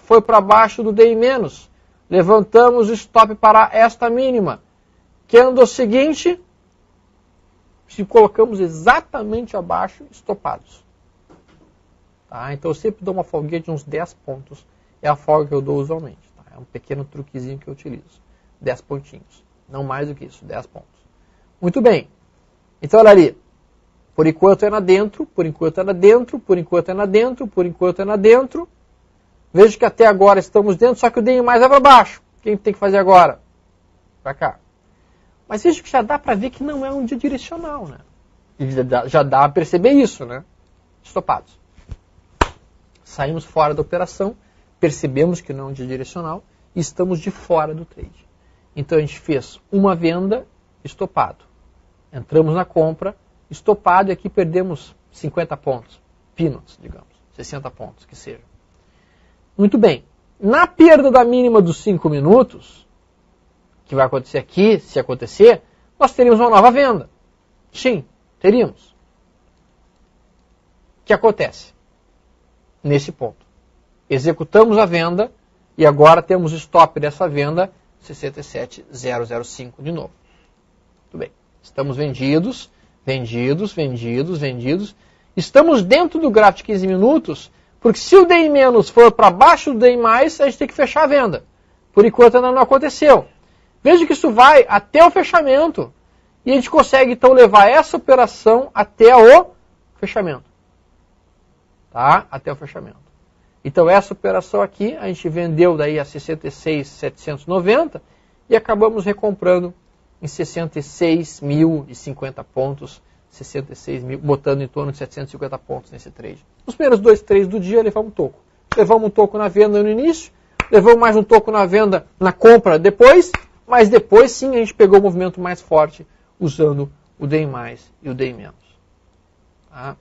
foi para baixo do DI-. Levantamos o stop para esta mínima. Candle seguinte, se colocamos exatamente abaixo, estopados. Tá? Então eu sempre dou uma folguinha de uns 10 pontos. É a folga que eu dou usualmente. Tá? É um pequeno truquezinho que eu utilizo. 10 pontinhos. Não mais do que isso, 10 pontos. Muito bem. Então olha ali. Por enquanto é na dentro, por enquanto é na dentro, por enquanto é na dentro, por enquanto é na dentro. Vejo que até agora estamos dentro, só que o DI+ vai para baixo. O que a gente tem que fazer agora? Para cá. Mas vejo que já dá para ver que não é um dia direcional, né? Já dá para perceber isso, né? Estopados. Saímos fora da operação, percebemos que não é um dia direcional e estamos de fora do trade. Então a gente fez uma venda, estopado. Entramos na compra, estopado, e aqui perdemos 50 pontos. Peanuts, digamos. 60 pontos, que seja. Muito bem. Na perda da mínima dos 5 minutos, que vai acontecer aqui, se acontecer, nós teríamos uma nova venda. Sim, teríamos. O que acontece? Nesse ponto. Executamos a venda e agora temos o stop dessa venda 67,005 de novo. Muito bem. Estamos vendidos, vendidos, vendidos, vendidos. Estamos dentro do gráfico de 15 minutos, porque se o DI- for para baixo do DI+, a gente tem que fechar a venda. Por enquanto ainda não aconteceu. Veja que isso vai até o fechamento e a gente consegue então levar essa operação até o fechamento. Tá? Até o fechamento. Então essa operação aqui a gente vendeu daí a 66.790 e acabamos recomprando em 66.050 pontos, 66 mil, botando em torno de 750 pontos nesse trade. Nos primeiros 2 trades do dia levamos um toco. Levamos um toco na venda no início, levamos mais um toco na venda, na compra depois, mas depois sim a gente pegou o movimento mais forte usando o DI+ e o DI-. Tá?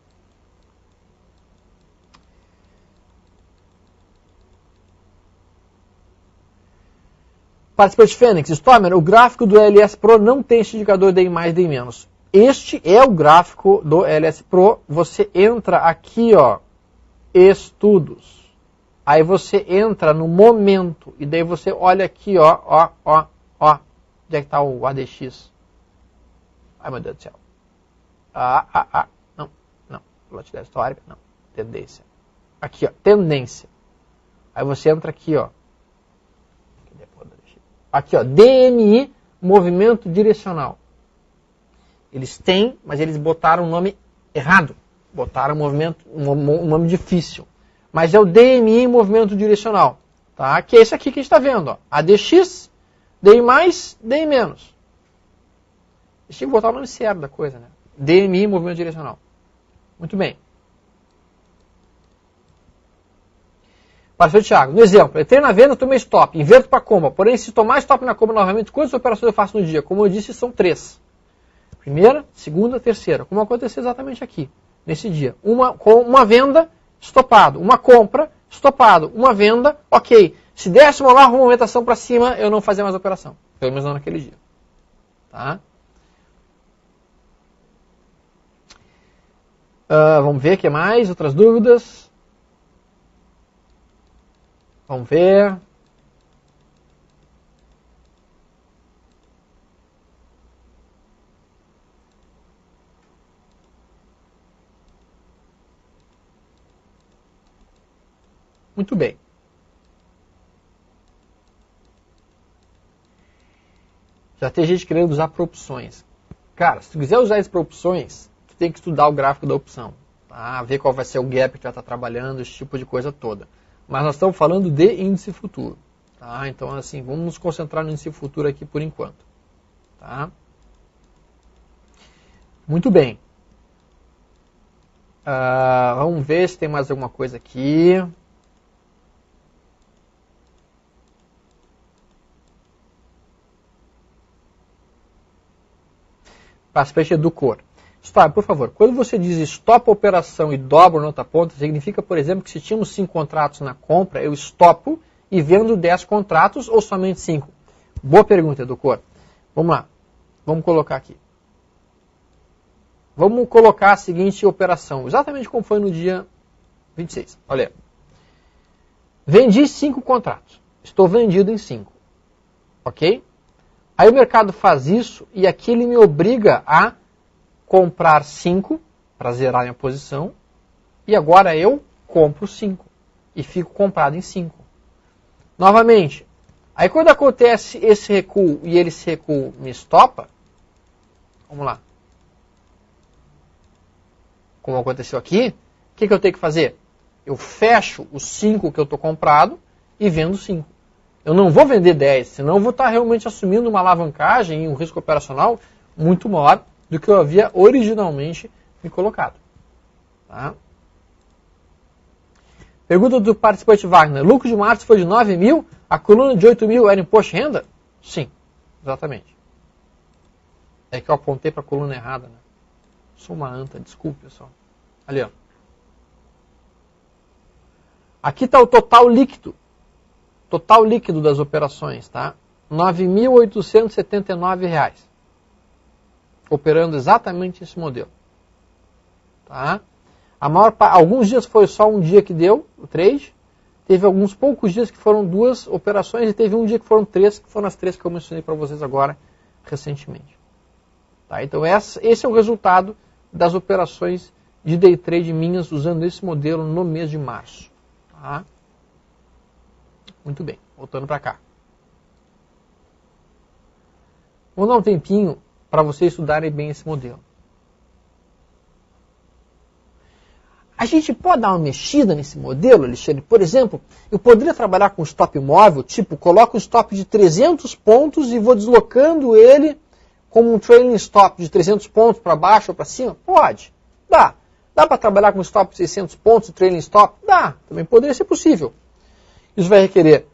Participante Fênix, Stormer, o gráfico do LS Pro não tem esse indicador DI+, DI-. Este é o gráfico do LS Pro. Você entra aqui, ó, estudos. Aí você entra no momento e daí você olha aqui, ó. Onde é que está o ADX? Ai, meu Deus do céu. Não. Volatilidade histórica, não. Tendência. Aqui, ó, tendência. Aí você entra aqui, ó. Aqui, ó, DMI, movimento direcional. Eles têm, mas eles botaram o nome errado. Botaram um nome difícil. Mas é o DMI, movimento direcional. Tá? Que é esse aqui que a gente está vendo. Ó. ADX, DI+, DI-. Eles tinham que botar o nome certo da coisa, né? DMI, movimento direcional. Muito bem. Pastor Thiago, no exemplo, entrei na venda, tomei stop, inverto para compra. Porém, se tomar stop na compra novamente, quantas operações eu faço no dia? Como eu disse, são 3. Primeira, segunda, terceira. Como aconteceu exatamente aqui, nesse dia. Com uma venda, estopado. Uma compra, estopado. Uma venda, ok. Se desse uma nova movimentação para cima, eu não fazia mais operação. Pelo menos não naquele dia. Tá? Vamos ver o que mais, outras dúvidas. Vamos ver. Muito bem. Já tem gente querendo usar para opções. Cara, se tu quiser usar isso para opções, tu tem que estudar o gráfico da opção. Tá? Ver qual vai ser o gap que vai estar trabalhando, esse tipo de coisa toda. Mas nós estamos falando de índice futuro. Tá? Então, assim, vamos nos concentrar no índice futuro aqui por enquanto. Tá? Muito bem. Vamos ver se tem mais alguma coisa aqui. Participante do cor. Stop, por favor, quando você diz stop a operação e dobra na outra ponta, significa, por exemplo, que se tínhamos 5 contratos na compra, eu stopo e vendo 10 contratos ou somente 5? Boa pergunta, Educor. Vamos lá. Vamos colocar aqui. Vamos colocar a seguinte operação, exatamente como foi no dia 26. Olha. Vendi 5 contratos. Estou vendido em 5. Ok? Aí o mercado faz isso e aqui ele me obriga a comprar 5 para zerar minha posição. E agora eu compro 5 e fico comprado em 5. Novamente, aí quando acontece esse recuo e esse recuo me estopa, vamos lá. Como aconteceu aqui, o que eu tenho que fazer? Eu fecho os 5 que eu estou comprado e vendo 5. Eu não vou vender 10, senão eu vou estar realmente assumindo uma alavancagem e um risco operacional muito maior do que eu havia originalmente me colocado. Tá? Pergunta do participante Wagner. Lucro de março foi de 9 mil? A coluna de 8 mil era imposto de renda? Sim, exatamente. É que eu apontei para a coluna errada. Né? Sou uma anta, desculpe, pessoal. Ali, ó. Aqui está o total líquido. Total líquido das operações, tá? R$ 9.879. Operando exatamente esse modelo. Tá? Alguns dias foi só um dia que deu o trade. Teve alguns poucos dias que foram 2 operações e teve um dia que foram 3, que foram as 3 que eu mencionei para vocês agora recentemente. Tá? Então esse é o resultado das operações de day trade minhas usando esse modelo no mês de março. Tá? Muito bem, voltando para cá. Vou dar um tempinho para vocês estudarem bem esse modelo. A gente pode dar uma mexida nesse modelo, Alexandre? Por exemplo, eu poderia trabalhar com stop móvel, tipo, coloco um stop de 300 pontos e vou deslocando ele como um trailing stop de 300 pontos para baixo ou para cima? Pode, dá. Dá para trabalhar com stop de 600 pontos, trailing stop? Dá, também poderia ser possível. Isso vai requerer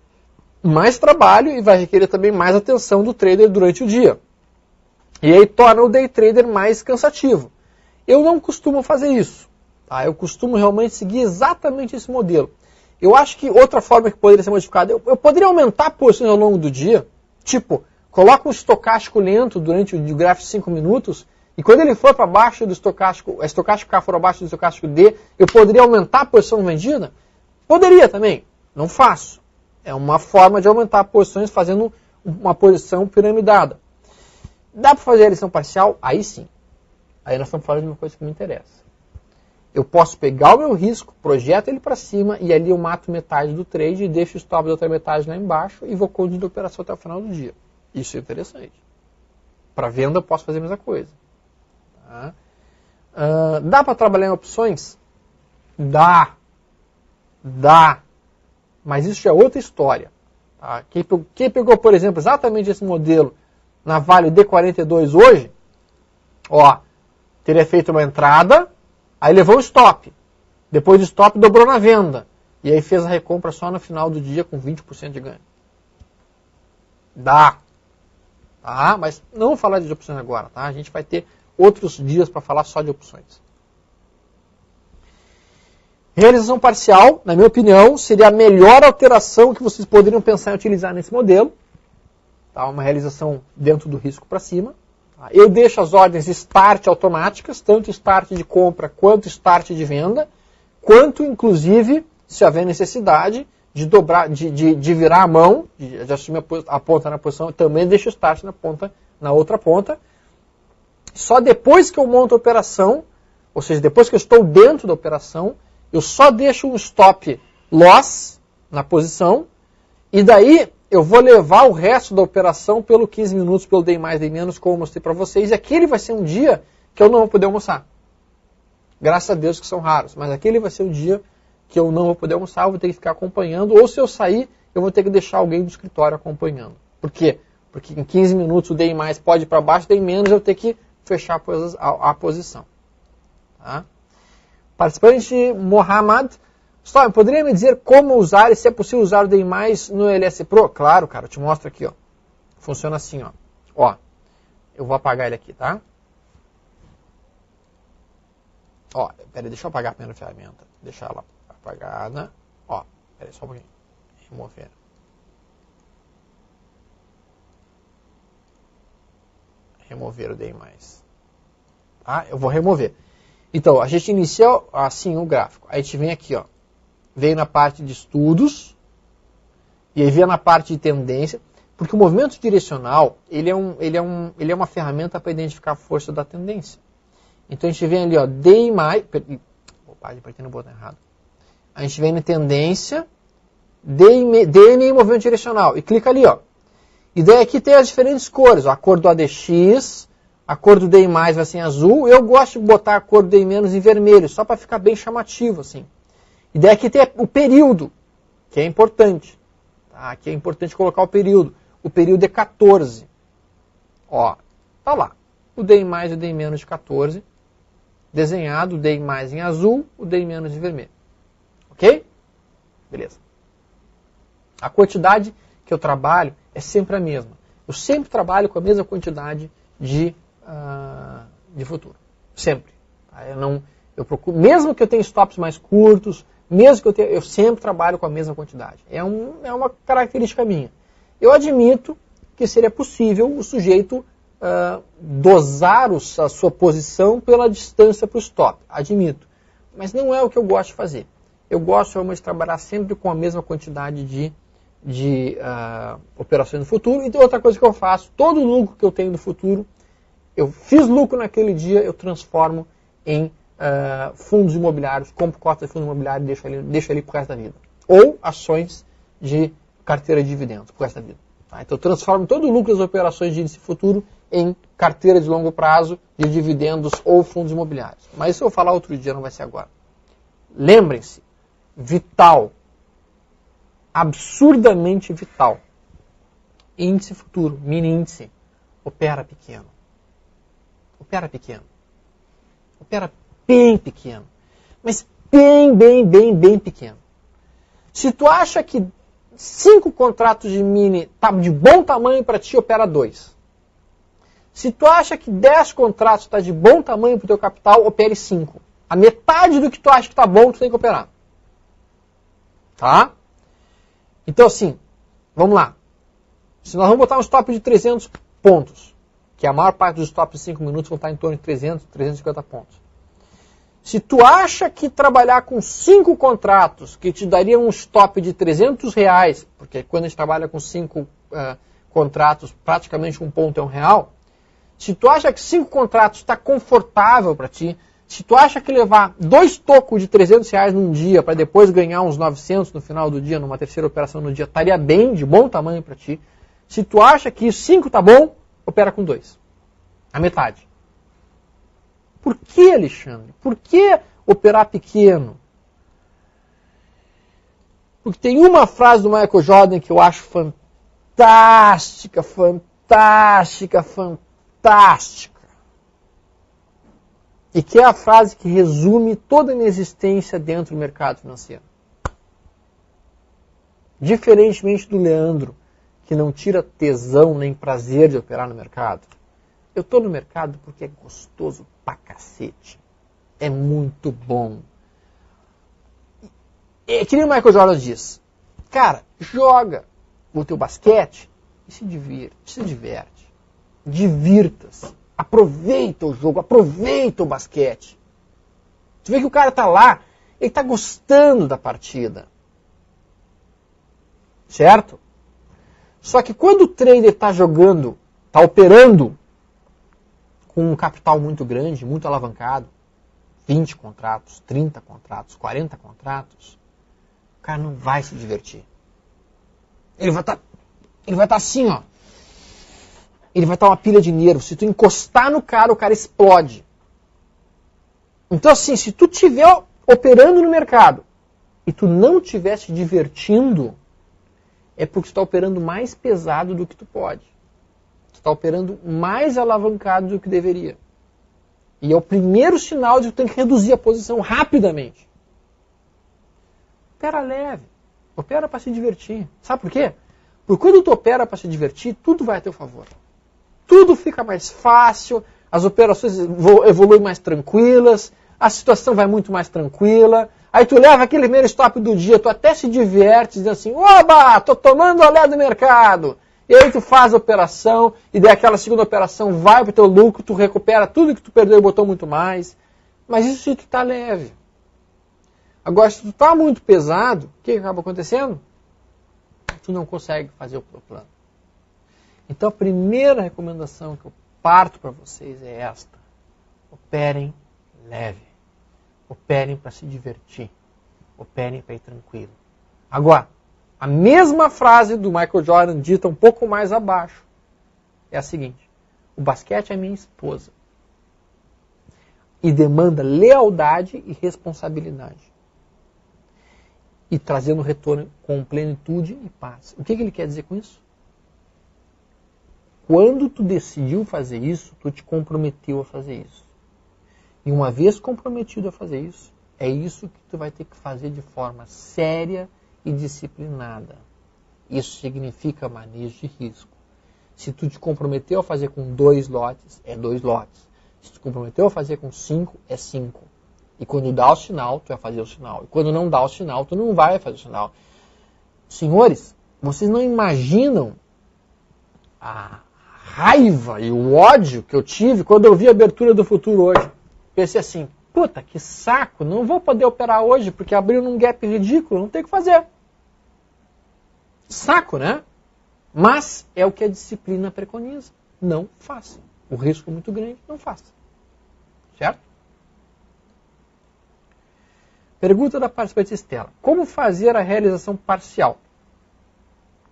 mais trabalho e vai requerer também mais atenção do trader durante o dia. E aí torna o day trader mais cansativo. Eu não costumo fazer isso. Tá? Eu costumo realmente seguir exatamente esse modelo. Eu acho que outra forma que poderia ser modificada, eu poderia aumentar posições ao longo do dia, tipo, coloca um estocástico lento durante o gráfico de 5 minutos, e quando ele for para baixo do estocástico, a estocástico K for abaixo do estocástico D, eu poderia aumentar a posição vendida? Poderia também, não faço. É uma forma de aumentar posições fazendo uma posição piramidada. Dá para fazer a lição parcial? Aí sim. Aí nós estamos falando de uma coisa que me interessa. Eu posso pegar o meu risco, projeto ele para cima e ali eu mato metade do trade e deixo o stop da outra metade lá embaixo e vou conduzir a operação até o final do dia. Isso é interessante. Para venda eu posso fazer a mesma coisa. Tá? Dá para trabalhar em opções? Dá. Mas isso já é outra história. Tá? Quem pegou, por exemplo, exatamente esse modelo na Vale D42 hoje, ó, teria feito uma entrada, aí levou o stop. Depois do stop dobrou na venda. E aí fez a recompra só no final do dia com 20% de ganho. Dá. Tá? Mas não vou falar de opções agora. Tá? A gente vai ter outros dias para falar só de opções. Realização parcial, na minha opinião, seria a melhor alteração que vocês poderiam pensar em utilizar nesse modelo. Tá? Uma realização dentro do risco para cima. Tá? Eu deixo as ordens start automáticas, tanto start de compra quanto start de venda, quanto, inclusive, se houver necessidade de dobrar, de virar a mão, de assumir a ponta na posição, eu também deixo o start na outra ponta. Só depois que eu monto a operação, ou seja, depois que eu estou dentro da operação, eu só deixo um stop loss na posição, e daí eu vou levar o resto da operação pelo 15 minutos, pelo day mais, day menos, como eu mostrei para vocês, e aquele vai ser um dia que eu não vou poder almoçar. Graças a Deus que são raros, mas aquele vai ser um dia que eu não vou poder almoçar, eu vou ter que ficar acompanhando, ou se eu sair, eu vou ter que deixar alguém do escritório acompanhando. Por quê? Porque em 15 minutos o day mais pode ir para baixo, day menos eu tenho que fechar a posição. Tá? Participante Mohamed, poderia me dizer como usar e se é possível usar o day mais no LS Pro? Claro, cara, eu te mostro aqui, ó. Funciona assim, ó. Ó, eu vou apagar ele aqui, tá? Ó, peraí, deixa eu apagar a primeira ferramenta. Deixar ela apagada. Ó, peraí, só um pouquinho. Remover. Remover o day mais. Tá? Eu vou remover. Então, a gente inicia assim o gráfico. Aí a gente vem aqui, ó. Vem na parte de estudos. E aí via na parte de tendência, porque o movimento direcional, ele é uma ferramenta para identificar a força da tendência. Então a gente vem ali, ó, DI+, opa, apertei no botão errado. A gente vem na tendência, DMI movimento direcional, e clica ali, ó. E daí aqui tem as diferentes cores, ó, a cor do ADX, a cor do DI+, vai ser em azul. Eu gosto de botar a cor do DI- em vermelho, só para ficar bem chamativo, assim. E daí aqui tem o período, que é importante. Tá? Aqui é importante colocar o período. O período é 14. Ó, tá lá. O DI+, e o DI- de 14. Desenhado, o DI+ em azul, o DI- em vermelho. Ok? Beleza. A quantidade que eu trabalho é sempre a mesma. Eu sempre trabalho com a mesma quantidade de futuro. Sempre. Tá? Eu procuro, mesmo que eu tenha stops mais curtos, mesmo que eu sempre trabalho com a mesma quantidade. É uma característica minha. Eu admito que seria possível o sujeito dosar a sua posição pela distância para o stop. Admito. Mas não é o que eu gosto de fazer. Eu gosto realmente de trabalhar sempre com a mesma quantidade de operações no futuro. E tem outra coisa que eu faço, todo lucro que eu tenho no futuro, eu fiz lucro naquele dia, eu transformo em fundos imobiliários, compro cotas de fundo imobiliário e deixo ali pro resto da vida. Ou ações de carteira de dividendos pro resto da vida. Tá? Então eu transformo todo o lucro das operações de índice futuro em carteira de longo prazo de dividendos ou fundos imobiliários. Mas isso eu vou falar outro dia, não vai ser agora. Lembrem-se, vital, absurdamente vital. Índice futuro, mini índice, opera pequeno. Opera pequeno. Opera bem pequeno. Mas bem pequeno. Se tu acha que 5 contratos de mini tá de bom tamanho para ti, opera 2. Se tu acha que 10 contratos está de bom tamanho para o teu capital, opere 5. A metade do que tu acha que está bom, tu tem que operar. Tá? Então assim, vamos lá. Se nós vamos botar um stop de 300 pontos, que a maior parte dos stops de 5 minutos vão estar em torno de 300, 350 pontos. Se tu acha que trabalhar com 5 contratos, que te daria um stop de R$300, porque quando a gente trabalha com 5 contratos, praticamente um ponto é R$1, se tu acha que 5 contratos está confortável para ti, se tu acha que levar 2 tocos de R$300 num dia para depois ganhar uns 900 no final do dia, numa terceira operação no dia, estaria bem, de bom tamanho para ti. Se tu acha que 5 tá bom, opera com 2. A metade. Por que, Alexandre? Por que operar pequeno? Porque tem uma frase do Michael Jordan que eu acho fantástica. E que é a frase que resume toda a minha existência dentro do mercado financeiro. Diferentemente do Leandro, que não tira tesão nem prazer de operar no mercado, eu estou no mercado porque é gostoso pra cacete. É muito bom. É que nem o Michael Jordan diz. Cara, joga o teu basquete e se diverte. Divirta-se. Aproveita o jogo, aproveita o basquete. Você vê que o cara tá lá, ele tá gostando da partida. Certo? Só que quando o trader tá jogando, tá operando com um capital muito grande, muito alavancado, 20 contratos, 30 contratos, 40 contratos, o cara não vai se divertir. Ele vai estar assim, ó. Ele vai estar uma pilha de nervos. Se tu encostar no cara, o cara explode. Então assim, se tu estiver operando no mercado e tu não estiver se divertindo, é porque tu está operando mais pesado do que tu pode. Tu está operando mais alavancado do que deveria. E é o primeiro sinal de que tu tem que reduzir a posição rapidamente. Opera leve. Opera para se divertir. Sabe por quê? Porque quando tu opera para se divertir, tudo vai a teu favor. Tudo fica mais fácil, as operações evoluem mais tranquilas, a situação vai muito mais tranquila. Aí tu leva aquele primeiro stop do dia, tu até se diverte, dizendo assim, oba, tô tomando olé do mercado. E aí tu faz a operação, e daí aquela segunda operação vai pro teu lucro, tu recupera tudo que tu perdeu e botou muito mais. Mas isso se tu tá leve. Agora, se tu tá muito pesado, o que acaba acontecendo? tu não consegue fazer o plano. Então a primeira recomendação que eu parto para vocês é esta. Operem leve. Operem para se divertir. Operem para ir tranquilo. Agora, a mesma frase do Michael Jordan dita um pouco mais abaixo é a seguinte. O basquete é minha esposa. E demanda lealdade e responsabilidade. E trazendo retorno com plenitude e paz. O que ele quer dizer com isso? Quando tu decidiu fazer isso, tu te comprometeu a fazer isso. E uma vez comprometido a fazer isso, é isso que tu vai ter que fazer de forma séria e disciplinada. Isso significa manejo de risco. Se tu te comprometeu a fazer com 2 lotes, é 2 lotes. Se tu te comprometeu a fazer com 5, é 5. E quando dá o sinal, tu vai fazer o sinal. E quando não dá o sinal, tu não vai fazer o sinal. Senhores, vocês não imaginam a raiva e o ódio que eu tive quando eu vi a abertura do futuro hoje. Pensei assim, puta, que saco, não vou poder operar hoje porque abriu num gap ridículo, não tem o que fazer. Saco, né? Mas é o que a disciplina preconiza. Não faça. O risco é muito grande, não faça. Certo? Pergunta da participante Estela. Como fazer a realização parcial?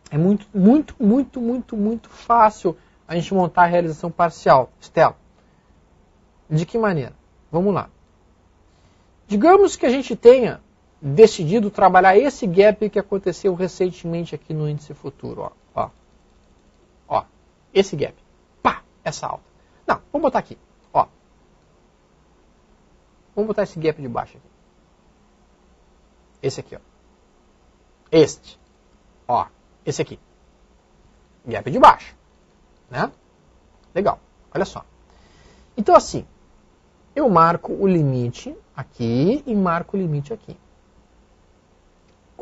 É muito fácil a gente montar a realização parcial. Estela, de que maneira? Vamos lá. Digamos que a gente tenha decidido trabalhar esse gap que aconteceu recentemente aqui no índice futuro. Ó, esse gap. Pá, essa alta. Não, vamos botar aqui. Ó. Vamos botar esse gap de baixo aqui. Esse aqui, ó. Este. Ó, esse aqui. Gap de baixo. Né? Legal. Olha só. Então, assim, eu marco o limite aqui e marco o limite aqui.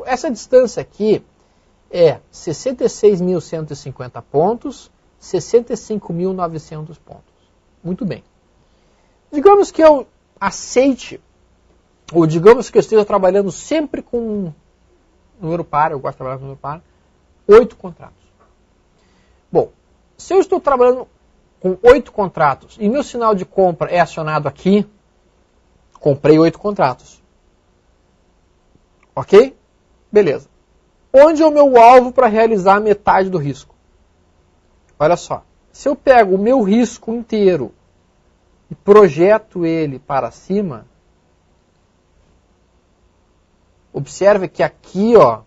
Essa distância aqui é 66.150 pontos, 65.900 pontos. Muito bem. Digamos que eu aceite, ou digamos que eu esteja trabalhando sempre com número par, eu gosto de trabalhar com número par, 8 contratos. Bom, se eu estou trabalhando com 8 contratos e meu sinal de compra é acionado aqui, comprei 8 contratos. Ok? Beleza. Onde é o meu alvo para realizar metade do risco? Olha só. Se eu pego o meu risco inteiro e projeto ele para cima, observe que aqui, ó,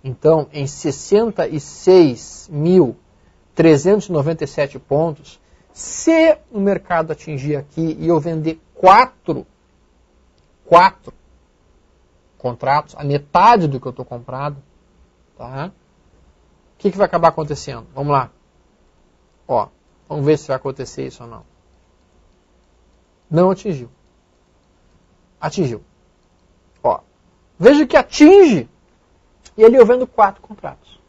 então, em 66.397 pontos, se o mercado atingir aqui e eu vender 4 contratos, a metade do que eu estou comprado, tá? O que vai acabar acontecendo? Vamos lá. Ó, vamos ver se vai acontecer isso ou não. Não atingiu. Atingiu. Ó, veja que atinge e ali eu vendo 4 contratos.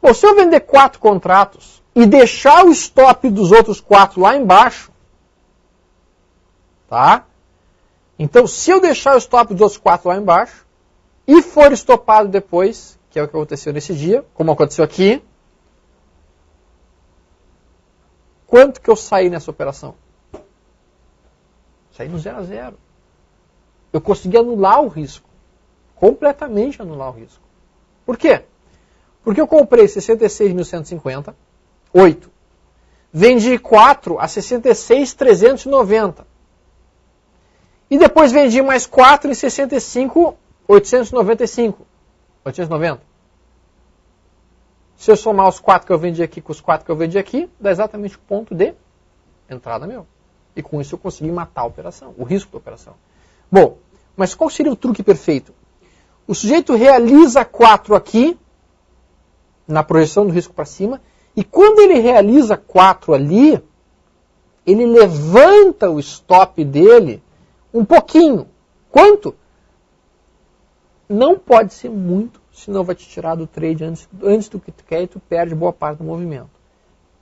Bom, se eu vender 4 contratos e deixar o stop dos outros 4 lá embaixo, tá? Então, se eu deixar o stop dos outros 4 lá embaixo e for estopado depois, que é o que aconteceu nesse dia, como aconteceu aqui, quanto que eu saí nessa operação? Saí no 0 a 0. Eu consegui anular o risco. Completamente anular o risco. Por quê? Porque eu comprei 66.150, 8. Vendi 4 a 66.390. E depois vendi mais 4 em 65.895. 890. Se eu somar os 4 que eu vendi aqui com os 4 que eu vendi aqui, dá exatamente o ponto de entrada meu. E com isso eu consegui matar a operação, o risco da operação. Bom, mas qual seria o truque perfeito? O sujeito realiza 4 aqui, na projeção do risco para cima, e quando ele realiza 4 ali, ele levanta o stop dele um pouquinho. Quanto? Não pode ser muito, senão vai te tirar do trade antes do que tu quer e tu perde boa parte do movimento.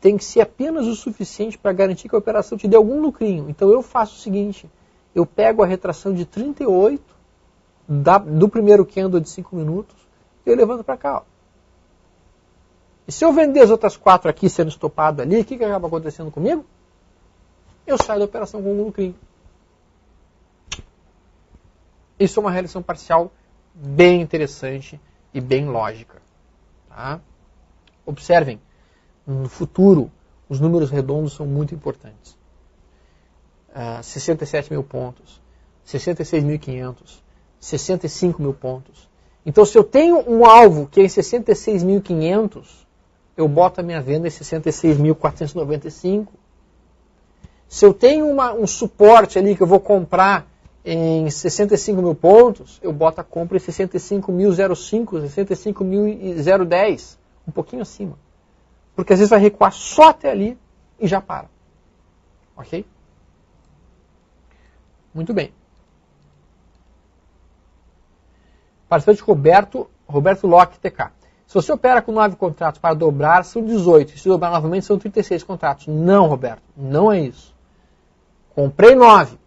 Tem que ser apenas o suficiente para garantir que a operação te dê algum lucrinho. Então eu faço o seguinte, eu pego a retração de 38 do primeiro candle de 5 minutos e eu levanto para cá. Ó. E se eu vender as outras 4 aqui sendo estopado ali, o que acaba acontecendo comigo? Eu saio da operação com um lucrinho. Isso é uma realização parcial bem interessante e bem lógica. Tá? Observem, no futuro, os números redondos são muito importantes. 67 mil pontos, 66.500, 65 mil pontos. Então, se eu tenho um alvo que é em 66.500, eu boto a minha venda em 66.495. Se eu tenho um suporte ali que eu vou comprar em 65 mil pontos, eu boto a compra em 65.005, 65.010, um pouquinho acima. Porque às vezes vai recuar só até ali e já para. Ok? Muito bem. Participante Roberto Locke, TK. Se você opera com 9 contratos para dobrar, são 18. Se dobrar novamente, são 36 contratos. Não, Roberto, não é isso. Comprei 9.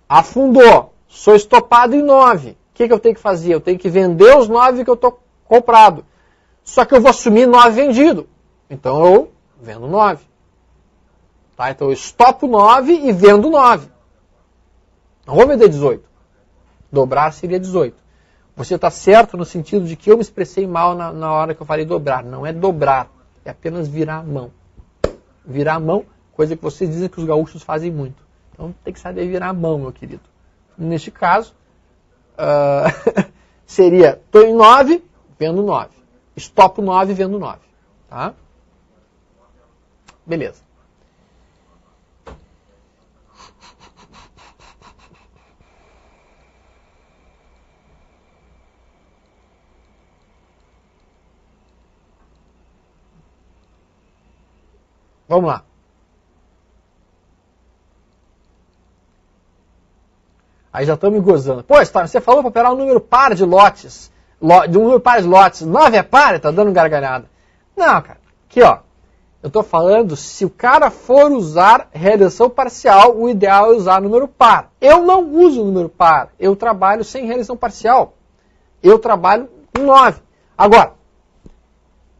Afundou. Sou estopado em 9. O que eu tenho que fazer? Eu tenho que vender os 9 que eu estou comprado. Só que eu vou assumir 9 vendido. Então eu vendo 9. Tá? Então eu estopo 9 e vendo 9. Não vou vender 18. Dobrar seria 18. Você está certo no sentido de que eu me expressei mal na hora que eu falei dobrar. Não é dobrar, é apenas virar a mão. Virar a mão, coisa que vocês dizem que os gaúchos fazem muito. Então tem que saber virar a mão, meu querido. Neste caso, seria, estou em 9, vendo 9. Estopo 9, vendo 9. Tá? Beleza. Vamos lá. Aí já estamos me gozando. Pô, Storm, você falou para operar um número par de lotes. De um número par de lotes. 9 é par? Está dando gargalhada. Não, cara. Aqui, ó. Eu estou falando, se o cara for usar realização parcial, o ideal é usar número par. Eu não uso número par. Eu trabalho sem realização parcial. Eu trabalho com 9. Agora,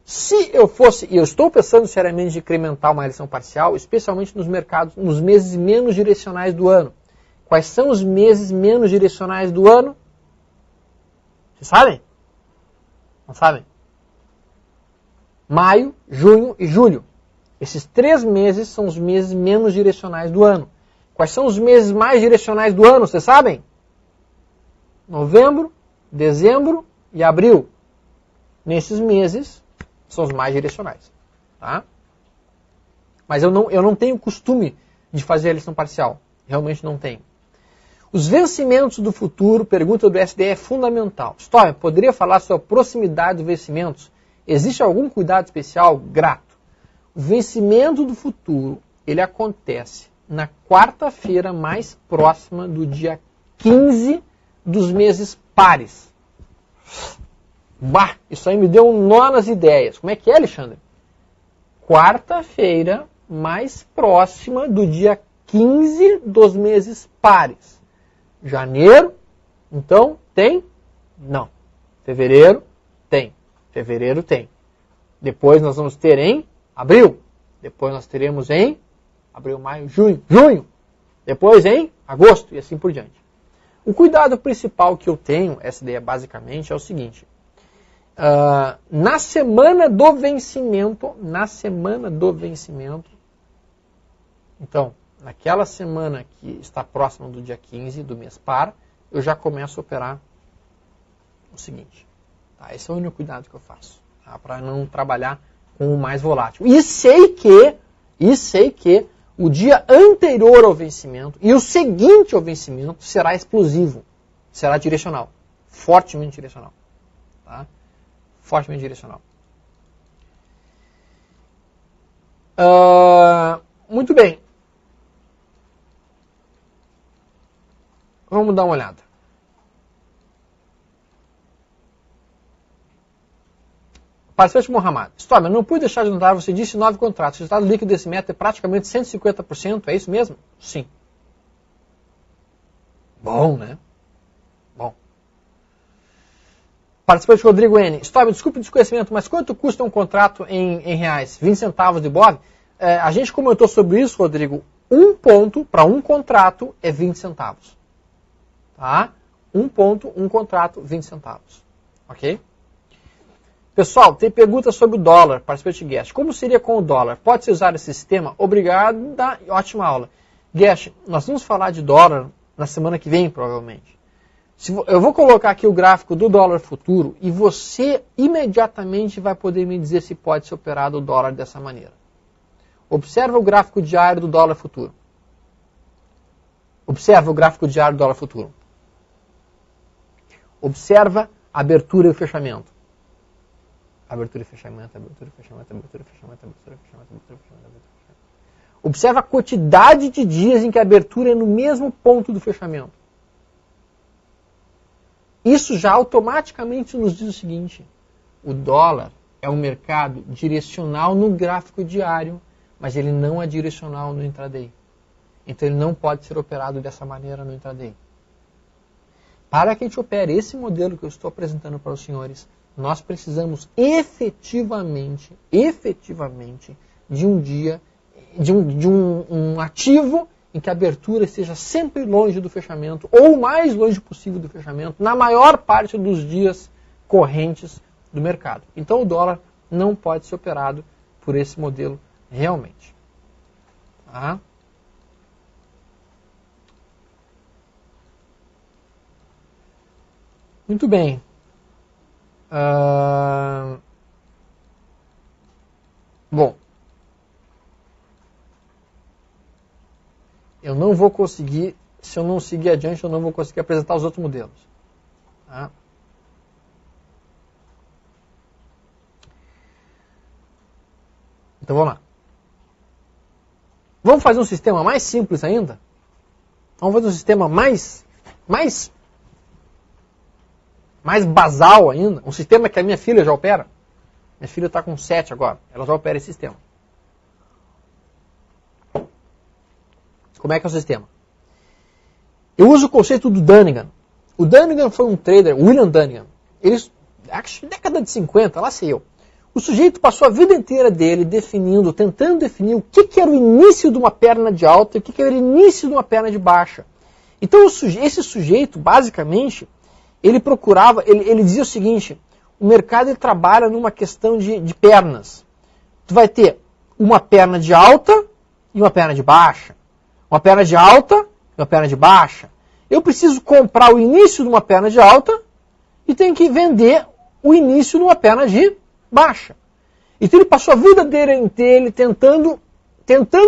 se eu fosse, e eu estou pensando seriamente em incrementar uma realização parcial, especialmente nos mercados, nos meses menos direcionais do ano. Quais são os meses menos direcionais do ano? Vocês sabem? Não sabem? Maio, junho e julho. Esses 3 meses são os meses menos direcionais do ano. Quais são os meses mais direcionais do ano? Vocês sabem? Novembro, dezembro e abril. Nesses meses são os mais direcionais. Tá? Mas eu não tenho costume de fazer a lição parcial. Realmente não tenho. Os vencimentos do futuro, pergunta do SDE, é fundamental. Storm, poderia falar sobre a proximidade dos vencimentos? Existe algum cuidado especial? Grato. O vencimento do futuro, ele acontece na quarta-feira mais próxima do dia 15 dos meses pares. Bah, isso aí me deu um nó nas ideias. Como é que é, Alexandre? Quarta-feira mais próxima do dia 15 dos meses pares. Janeiro, então, tem? Não. Fevereiro, tem. Fevereiro tem. Depois nós vamos ter em abril. Depois nós teremos em abril, maio, junho. Junho. Depois em agosto e assim por diante. O cuidado principal que eu tenho, essa ideia basicamente, é o seguinte. Na semana do vencimento, então, naquela semana que está próxima do dia 15 do mês par, eu já começo a operar o seguinte. Tá? Esse é o único cuidado que eu faço, tá? Para não trabalhar com o mais volátil. E sei que o dia anterior ao vencimento e o seguinte ao vencimento será explosivo, será direcional, fortemente direcional. Tá? Fortemente direcional. Muito bem. Vamos dar uma olhada. Participante Mohamed. Storm, eu não pude deixar de notar, você disse 9 contratos. O resultado líquido desse método é praticamente 150%. É isso mesmo? Sim. Bom, né? Bom. Participante Rodrigo N. Stop, desculpe o desconhecimento, mas quanto custa um contrato em reais? 20 centavos de BOV? A gente comentou sobre isso, Rodrigo. Um ponto para um contrato é 20 centavos. Tá? Um ponto, um contrato, 20 centavos. Ok? Pessoal, tem perguntas sobre o dólar, participante Guest. Como seria com o dólar? Pode-se usar esse sistema? Obrigado, ótima aula. Guest, nós vamos falar de dólar na semana que vem, provavelmente. Eu vou colocar aqui o gráfico do dólar futuro e você imediatamente vai poder me dizer se pode ser operado o dólar dessa maneira. Observa o gráfico diário do dólar futuro. Observa o gráfico diário do dólar futuro. Observa a abertura e o fechamento. Abertura e fechamento, abertura e fechamento, abertura e fechamento, abertura e fechamento, abertura e fechamento, abertura e fechamento. Observa a quantidade de dias em que a abertura é no mesmo ponto do fechamento. Isso já automaticamente nos diz o seguinte: o dólar é um mercado direcional no gráfico diário, mas ele não é direcional no intraday. Então ele não pode ser operado dessa maneira no intraday. Para que a gente opere esse modelo que eu estou apresentando para os senhores, nós precisamos efetivamente de um dia, de um ativo em que a abertura esteja sempre longe do fechamento, ou o mais longe possível do fechamento, na maior parte dos dias correntes do mercado. Então o dólar não pode ser operado por esse modelo realmente. Tá? Muito bem. Bom. Eu não vou conseguir, se eu não seguir adiante, eu não vou conseguir apresentar os outros modelos. Tá? Então vamos lá. Vamos fazer um sistema mais simples ainda? Vamos fazer um sistema mais basal ainda? Um sistema que a minha filha já opera? Minha filha está com 7 agora. Ela já opera esse sistema. Como é que é o sistema? Eu uso o conceito do Dunningham. O Dunningham foi um trader, William Dunningham. Ele, acho que na década de 50, lá sei eu. O sujeito passou a vida inteira dele tentando definir o que era o início de uma perna de alta e o que era o início de uma perna de baixa. Então esse sujeito, basicamente, ele procurava, ele dizia o seguinte: o mercado ele trabalha numa questão de pernas. Tu vai ter uma perna de alta e uma perna de baixa. Uma perna de alta e uma perna de baixa. Eu preciso comprar o início de uma perna de alta e tenho que vender o início de uma perna de baixa. Então ele passou a vida dele tentando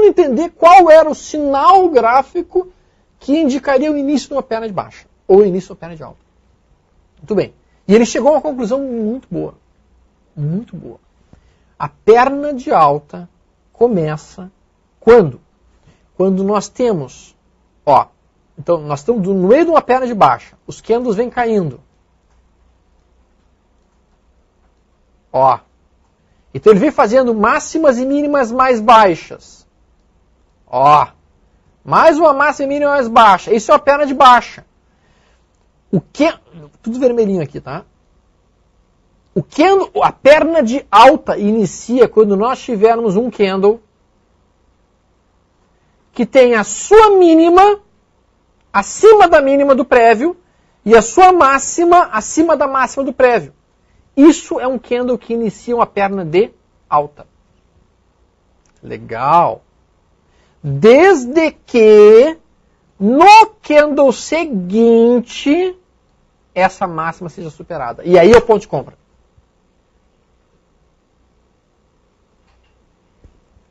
entender qual era o sinal gráfico que indicaria o início de uma perna de baixa ou o início de uma perna de alta. Muito bem. E ele chegou a uma conclusão muito boa. Muito boa. A perna de alta começa quando? Quando nós temos, então nós estamos no meio de uma perna de baixa, os candles vêm caindo. Então ele vem fazendo máximas e mínimas mais baixas. Mais uma máxima e mínima mais baixa. Isso é uma perna de baixa. Tudo vermelhinho aqui, tá? A perna de alta inicia quando nós tivermos um candle que tem a sua mínima acima da mínima do prévio e a sua máxima acima da máxima do prévio. Isso é um candle que inicia uma perna de alta. Legal. Desde que no candle seguinte essa máxima seja superada. E aí é o ponto de compra.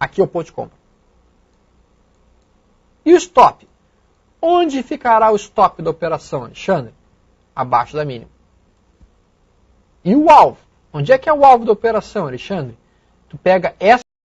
Aqui é o ponto de compra. E o stop? Onde ficará o stop da operação, Alexandre? Abaixo da mínima. E o alvo? Onde é que é o alvo da operação, Alexandre? Tu pega essa